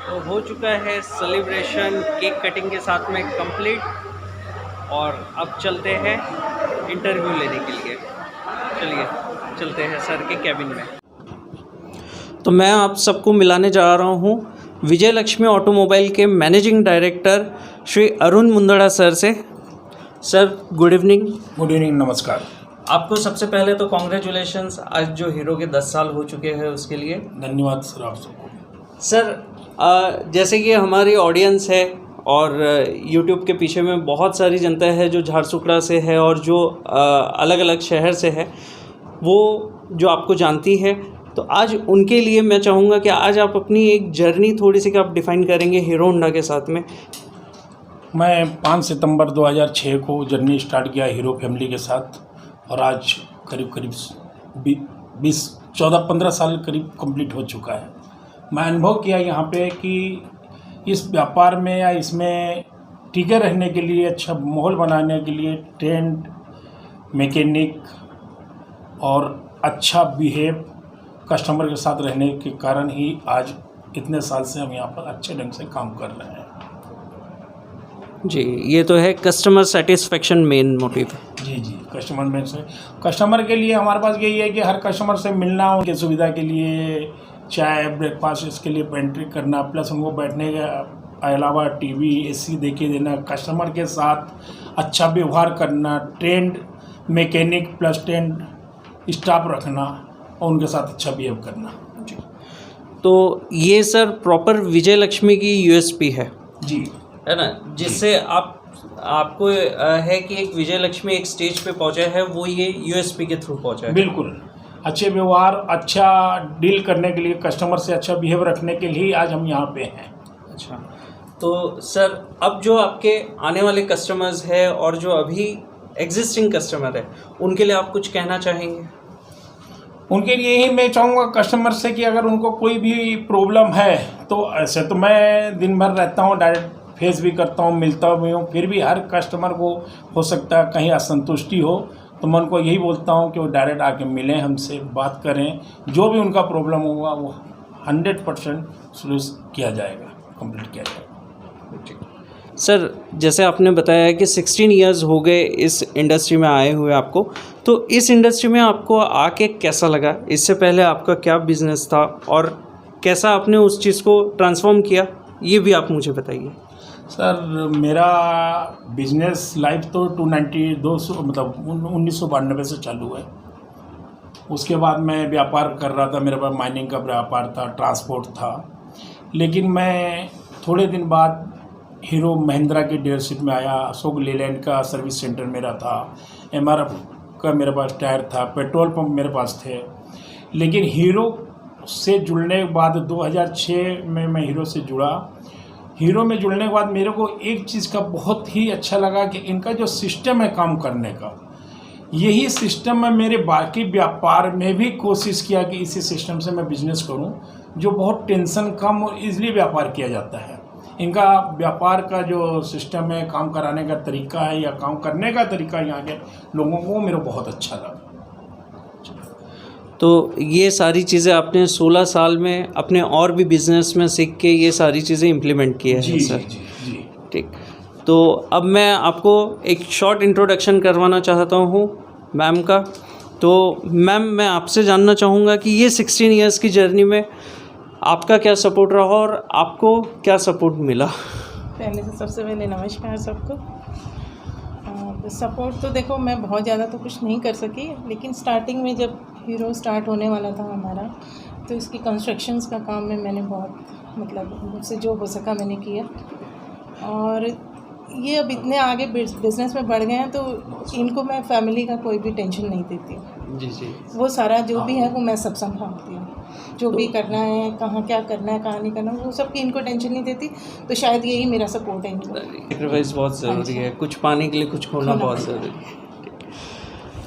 तो हो चुका है सेलिब्रेशन केक कटिंग के साथ में कंप्लीट, और अब चलते हैं इंटरव्यू लेने के लिए। चलिए चलते हैं सर के कैबिन में। तो मैं आप सबको मिलाने जा रहा हूँ विजय लक्ष्मी ऑटोमोबाइल के managing director Shri Arun Mundada sir से। Sir good evening. Good evening, नमस्कार। आपको सबसे पहले तो कॉन्ग्रेचुलेशंस, आज जो हीरो के 10 साल हो चुके हैं उसके लिए। धन्यवाद सर आप सबको। सर जैसे कि हमारी ऑडियंस है और यूट्यूब के पीछे में बहुत सारी जनता है जो झारसुगड़ा से है और जो अलग अलग शहर से है, वो जो आपको जानती है, तो आज उनके लिए मैं चाहूँगा कि आज आप अपनी एक जर्नी थोड़ी सी आप डिफ़ाइन करेंगे हीरो होंडा के साथ में। मैं 5 सितंबर 2006 को जर्नी स्टार्ट किया हीरो फैमिली के साथ, और आज करीब 14-15 साल करीब कंप्लीट हो चुका है। मैं अनुभव किया यहाँ पे कि इस व्यापार में या इसमें टिके रहने के लिए, अच्छा माहौल बनाने के लिए ट्रेंड, मैकेनिक और अच्छा बिहेव कस्टमर के साथ रहने के कारण ही आज इतने साल से हम यहाँ पर अच्छे ढंग से काम कर रहे हैं। जी, ये तो है कस्टमर सेटिस्फेक्शन मेन मोटिव। जी, कस्टमर के लिए हमारे पास यही है कि हर कस्टमर से मिलना, उनकी सुविधा के लिए चाय ब्रेकफास्ट इसके लिए पेंट्री करना, प्लस उनको बैठने के अलावा टीवी एसी दे के देना, कस्टमर के साथ अच्छा व्यवहार करना, trend mechanic plus trend staff रखना और उनके साथ अच्छा बिहेव करना। जी, तो ये सर प्रॉपर विजय लक्ष्मी की यूएसपी है जी, है ना, जिससे आपको है कि एक विजय लक्ष्मी एक स्टेज पे पहुंचा है, वो ये यूएसपी के थ्रू पहुंचा है। बिल्कुल, अच्छे व्यवहार, अच्छा डील करने के लिए, कस्टमर से अच्छा बिहेव रखने के लिए आज हम यहाँ पे हैं। अच्छा, तो सर अब जो आपके आने वाले कस्टमर्स हैं और जो अभी एग्जिस्टिंग कस्टमर है, उनके लिए आप कुछ कहना चाहेंगे? उनके लिए ही मैं चाहूँगा कस्टमर से कि अगर उनको कोई भी प्रॉब्लम है तो ऐसे तो मैं दिन भर रहता हूँ, डायरेक्ट फेस भी करता हूँ, मिलता भी हूँ, फिर भी हर कस्टमर को हो सकता है कहीं असंतुष्टि हो, तो मैं उनको यही बोलता हूँ कि वो डायरेक्ट आके मिलें, हमसे बात करें, जो भी उनका प्रॉब्लम होगा वो 100% सॉल्व किया जाएगा, कंप्लीट किया जाएगा। सर जैसे आपने बताया कि 16 इयर्स हो गए इस इंडस्ट्री में आए हुए आपको, तो इस इंडस्ट्री में आपको आके कैसा लगा? इससे पहले आपका क्या बिजनेस था और कैसा आपने उस चीज़ को ट्रांसफॉर्म किया, ये भी आप मुझे बताइए। सर मेरा बिजनेस लाइफ तो 1992 से चालू है। उसके बाद मैं व्यापार कर रहा था, मेरे पास माइनिंग का व्यापार था, ट्रांसपोर्ट था, लेकिन मैं थोड़े दिन बाद हीरो महिंद्रा के डीलरशिप में आया। अशोक लेलैंड का सर्विस सेंटर मेरा था, एमआरएफ का मेरे पास टायर था, पेट्रोल पंप मेरे पास थे। लेकिन हीरो से जुड़ने के बाद 2006 में मैं हीरो से जुड़ा। हीरो में जुड़ने के बाद मेरे को एक चीज़ का बहुत ही अच्छा लगा कि इनका जो सिस्टम है काम करने का, यही सिस्टम मैं मेरे बाकी व्यापार में भी कोशिश किया कि इसी सिस्टम से मैं बिजनेस करूं, जो बहुत टेंशन कम और इजीली व्यापार किया जाता है। इनका व्यापार का जो सिस्टम है, काम कराने का तरीका है या काम करने का तरीका यहाँ के लोगों को मेरे बहुत अच्छा लगा। तो ये सारी चीज़ें आपने 16 साल में अपने और भी बिजनेस में सीख के ये सारी चीज़ें इम्प्लीमेंट की है जी, सर? जी। ठीक, तो अब मैं आपको एक शॉर्ट इंट्रोडक्शन करवाना चाहता हूँ मैम का। तो मैम मैं आपसे जानना चाहूँगा कि ये 16 इयर्स की जर्नी में आपका क्या सपोर्ट रहा और आपको क्या सपोर्ट मिला? पहले से सबसे पहले नमस्कार सबको। सपोर्ट तो देखो मैं बहुत ज़्यादा तो कुछ नहीं कर सकी, लेकिन स्टार्टिंग में जब हीरो स्टार्ट होने वाला था हमारा, तो इसकी कंस्ट्रक्शंस का काम में मैंने बहुत मुझसे जो हो सका मैंने किया। और ये अब इतने आगे बिज़नेस में बढ़ गए हैं तो इनको मैं फैमिली का कोई भी टेंशन नहीं देती हूँ। जी, वो सारा जो भी है वो मैं सब संभालती हूँ, जो भी करना है, कहाँ क्या करना है, कहाँ नहीं करना, वो सब की इनको टेंशन नहीं देती। तो शायद यही मेरा सपोर्ट है इनको। सेक्रीफाइस बहुत ज़रूरी है, कुछ पाने के लिए कुछ खोना बहुत ज़रूरी है।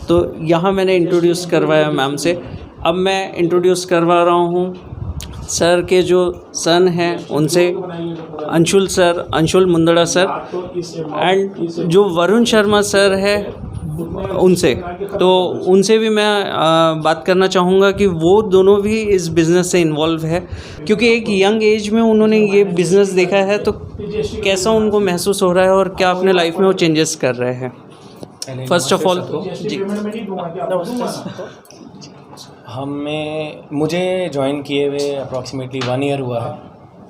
तो यहाँ मैंने इंट्रोड्यूस करवाया मैम से, अब मैं इंट्रोड्यूस करवा रहा हूँ सर के जो सन हैं उनसे, अंशुल मुंदड़ा सर, एंड जो वरुण शर्मा सर है उनसे, तो उनसे भी मैं बात करना चाहूँगा कि वो दोनों भी इस बिज़नेस से इन्वॉल्व है, क्योंकि एक यंग एज में उन्होंने ये बिज़नेस देखा है, तो कैसा उनको महसूस हो रहा है और क्या अपने लाइफ में वो चेंजेस कर रहे हैं। फर्स्ट ऑफ ऑल जी, मुझे ज्वाइन किए हुए अप्रॉक्सीमेटली 1 ईयर हुआ है,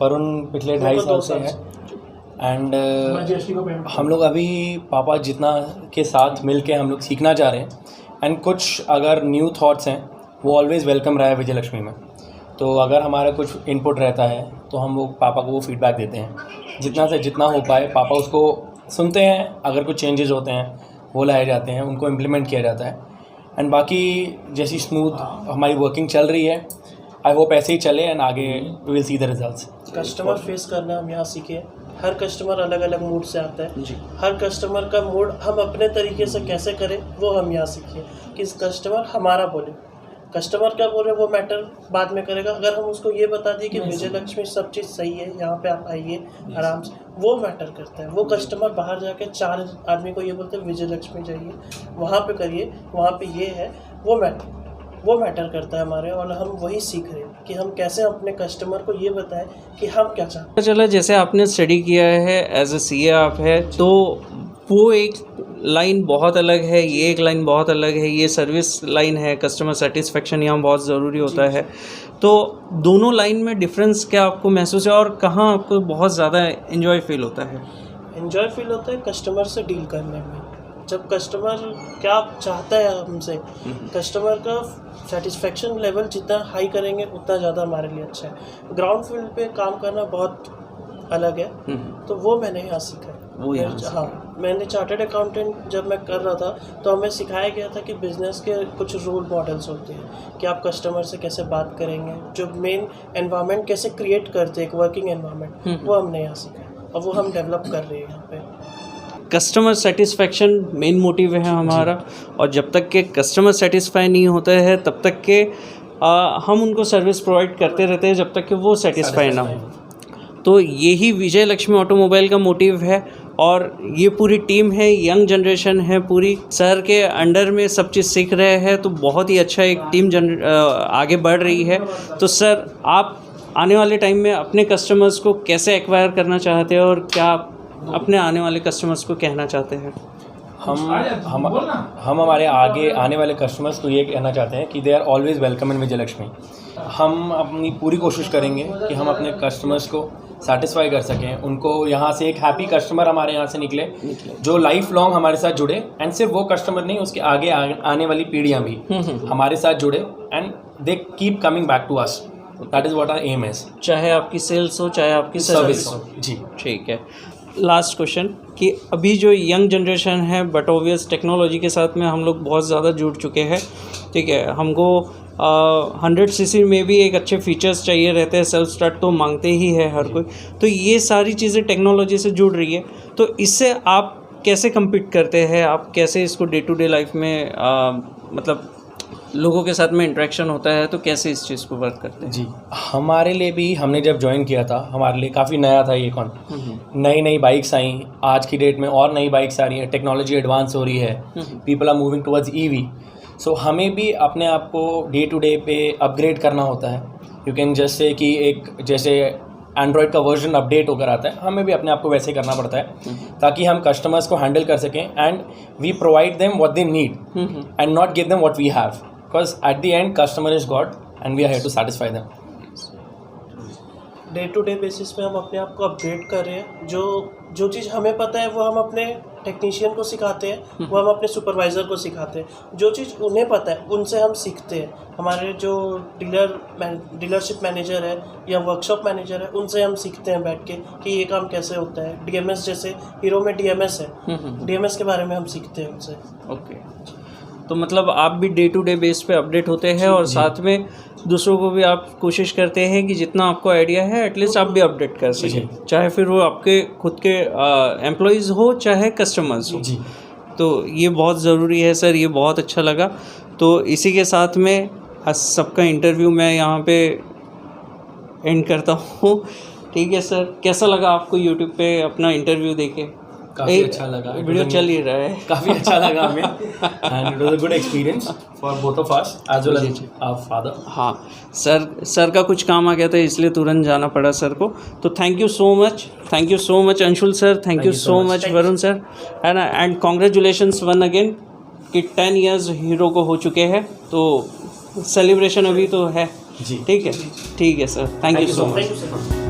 पर उन पिछले 2.5 साल से है। एंड हम लोग अभी पापा जितना के साथ मिल के हम लोग सीखना चाह रहे हैं। एंड कुछ अगर न्यू थॉट्स हैं वो ऑलवेज़ वेलकम रहा है विजय लक्ष्मी में। तो अगर हमारा कुछ इनपुट रहता है तो हम वो पापा को वो फीडबैक देते हैं, जितना से जितना हो पाए पापा उसको सुनते हैं। अगर कुछ चेंजेस होते हैं वो लाए जाते हैं, उनको इम्प्लीमेंट किया जाता है। एंड बाकी जैसी स्मूथ हमारी वर्किंग चल रही है, आई होप ऐसे ही चले एंड आगे we will see the results. Customer face करना हम यहाँ सीखे। हर कस्टमर अलग अलग मूड से आता है जी। हर कस्टमर का मूड हम अपने तरीके से कैसे करें वो हम यहाँ सीखे कि कस्टमर हमारा बोले। कस्टमर क्या बोल रहे वो मैटर बाद में करेगा। अगर हम उसको ये बता दिए कि विजय लक्ष्मी सब चीज़ सही है, यहाँ पे आप आइए आराम से, वो मैटर करता है। वो कस्टमर बाहर जाके 4 आदमी को ये बोलते हैं विजय लक्ष्मी जाइए, वहाँ पे करिए, वहाँ पे ये है, वो मैटर करता है हमारे। और हम वही सीख रहे हैं कि हम कैसे अपने कस्टमर को ये बताएं कि हम क्या चाहते हैं। चला जैसे आपने स्टडी किया है एज ए सीए आप है, तो वो एक लाइन बहुत अलग है, ये एक लाइन बहुत अलग है, ये सर्विस लाइन है, कस्टमर सेटिस्फेक्शन यहाँ बहुत ज़रूरी होता है। तो दोनों लाइन में डिफरेंस क्या आपको महसूस है और कहाँ आपको बहुत ज़्यादा एंजॉय फील होता है? एंजॉय फील होता है कस्टमर से डील करने में। जब कस्टमर क्या चाहता है हमसे, कस्टमर का सेटिस्फेक्शन लेवल जितना हाई करेंगे उतना ज़्यादा हमारे लिए अच्छा है। ग्राउंड फील्ड पे काम करना बहुत अलग है, तो वो मैंने यहाँ सीखा है। वो यहाँ हाँ, मैंने चार्टर्ड अकाउंटेंट जब मैं कर रहा था तो हमें सिखाया गया था कि बिज़नेस के कुछ रोल मॉडल्स होते हैं कि आप कस्टमर से कैसे बात करेंगे, जो मेन एनवायरनमेंट कैसे क्रिएट करते हैं, एक वर्किंग एनवायरनमेंट, वो हमने यहाँ सीखा और वो हम डेवलप कर रहे हैं यहाँ पे। कस्टमर सेटिस्फेक्शन मेन मोटिव है हमारा, और जब तक के कस्टमर सेटिस्फाई नहीं होता है तब तक के हम उनको सर्विस प्रोवाइड करते रहते हैं जब तक कि वो सेटिस्फाई ना हो। तो यही विजय लक्ष्मी ऑटोमोबाइल का मोटिव है, और ये पूरी टीम है, यंग जनरेशन है, पूरी सर के अंडर में सब चीज़ सीख रहे हैं। तो बहुत ही अच्छा एक टीम आगे बढ़ रही है। तो सर आप आने वाले टाइम में अपने कस्टमर्स को कैसे एक्वायर करना चाहते हैं और क्या आप अपने आने वाले कस्टमर्स को कहना चाहते हैं? हम हमारे आगे आने वाले कस्टमर्स को ये कहना चाहते हैं कि they are always welcome in Vijay Lakshmi. हम अपनी पूरी कोशिश करेंगे कि हम अपने कस्टमर्स को सेटिस्फाई कर सकें, उनको यहाँ से एक हैप्पी कस्टमर हमारे यहाँ से निकले जो लाइफ लॉन्ग हमारे साथ जुड़े। एंड सिर्फ वो कस्टमर नहीं, उसके आगे आने वाली पीढ़ियाँ भी हमारे साथ जुड़े and they keep coming back to us. That is what our aim is. चाहे आपकी सेल्स हो चाहे आपकी सर्विस हो। जी ठीक है। लास्ट क्वेश्चन कि अभी जो यंग जनरेशन है, बट ऑब्वियस टेक्नोलॉजी के साथ में हम लोग बहुत ज़्यादा जुड़ चुके हैं, ठीक है। हमको 100 सीसी में भी एक अच्छे फीचर्स चाहिए रहते हैं, सेल्फ स्टार्ट तो मांगते ही है हर कोई। तो ये सारी चीज़ें टेक्नोलॉजी से जुड़ रही है, तो इससे आप कैसे कम्पीट करते हैं? आप कैसे इसको डे टू डे लाइफ में मतलब लोगों के साथ में इंटरेक्शन होता है, तो कैसे इस चीज़ को वर्क करते हैं? जी, हमारे लिए भी हमने जब ज्वाइन किया था हमारे लिए काफ़ी नया था ये नई बाइक्स आई, आज की डेट में और नई बाइक्स आ रही हैं, टेक्नोलॉजी एडवांस हो रही है, people are moving towards EV. So हमें भी अपने आप को डे टू डे पे अपग्रेड करना होता है। यू कैन जैसे कि जैसे एंड्रॉयड का वर्जन अपडेट होकर आता है, हमें भी अपने आप को वैसे करना पड़ता है ताकि हम कस्टमर्स को हैंडल कर सकें and we provide them what they need and not give them what we have, because at the end customer is God and we are here to satisfy them. Day to day basis पे हम अपने आप को upgrade कर रहे हैं। जो चीज़ हमें पता है वो हम अपने टेक्नीशियन को सिखाते हैं, वो हम अपने सुपरवाइज़र को सिखाते हैं। जो चीज़ उन्हें पता है उनसे हम सीखते हैं। हमारे जो डीलरशिप मैनेजर है या वर्कशॉप मैनेजर है, उनसे हम सीखते हैं बैठ के कि ये काम कैसे होता है। डीएमएस जैसे हीरो में डीएमएस है, डीएमएस के बारे में हम सीखते हैं उनसे। ओके, तो मतलब आप भी डे टू डे बेस पे अपडेट होते हैं और साथ में दूसरों को भी आप कोशिश करते हैं कि जितना आपको आइडिया है एटलीस्ट आप भी अपडेट कर सकें, चाहे फिर वो आपके खुद के एम्प्लॉयज़ हो चाहे कस्टमर्स हो। जी, तो ये बहुत ज़रूरी है सर, ये बहुत अच्छा लगा। तो इसी के साथ में आज सबका इंटरव्यू मैं यहाँ पे एंड करता हूँ। ठीक है सर, कैसा लगा आपको यूट्यूब पे अपना इंटरव्यू देके? काफ़ी अच्छा लगा। वीडियो चल ही रहा है। काफ़ी अच्छा लगा हमें and it was a good experience for both of us as well as our father. हाँ सर का कुछ काम आ गया था इसलिए तुरंत जाना पड़ा सर को। तो thank you so much Anshul sir, thank you so much Varun sir, and congratulations one again कि 10 इयर्स हीरो को हो चुके हैं। तो सेलिब्रेशन अभी तो है जी, ठीक है sir, thank you so much.